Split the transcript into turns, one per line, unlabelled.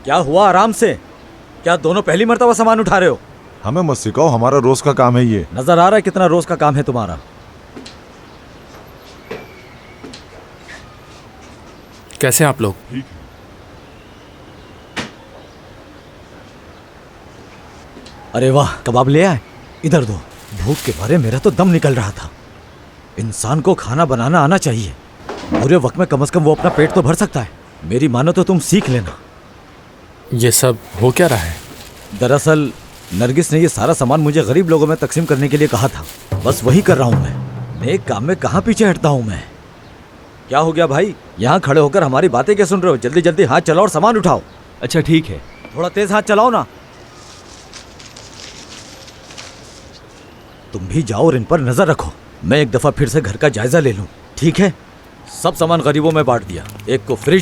क्या हुआ? आराम से। क्या दोनों पहली मर्तबा सामान उठा रहे हो?
हमें मत सिखाओ, हमारा रोज का काम है ये।
नजर आ रहा है कितना रोज का काम है तुम्हारा।
कैसे आप लोग?
अरे वाह, कबाब ले आए? इधर दो। भूख के मारे मेरा तो दम निकल रहा था। इंसान को खाना बनाना आना चाहिए। बुरे वक्त में कम से कम वो अपना पेट तो भर सकता है। मेरी मानो तो तुम सीख लेना।
ये सब हो क्या रहा है?
दरअसल नरगिस ने ये सारा सामान मुझे गरीब लोगों में तकसीम करने के लिए कहा था। बस वही कर रहा हूँ मैं। नेक काम में कहाँ पीछे हटता हूँ मैं। क्या हो गया भाई? यहाँ खड़े होकर हमारी बातें क्या सुन रहे हो? जल्दी जल्दी हाथ चलाओ और सामान उठाओ।
अच्छा ठीक है।
थोड़ा तेज हाथ चलाओ ना। तुम भी जाओ और इन पर नजर रखो। मैं एक दफा फिर से घर का जायजा ले लूं, ठीक है? सब सामान गरीबों में बांट दिया। एक को फ्रिज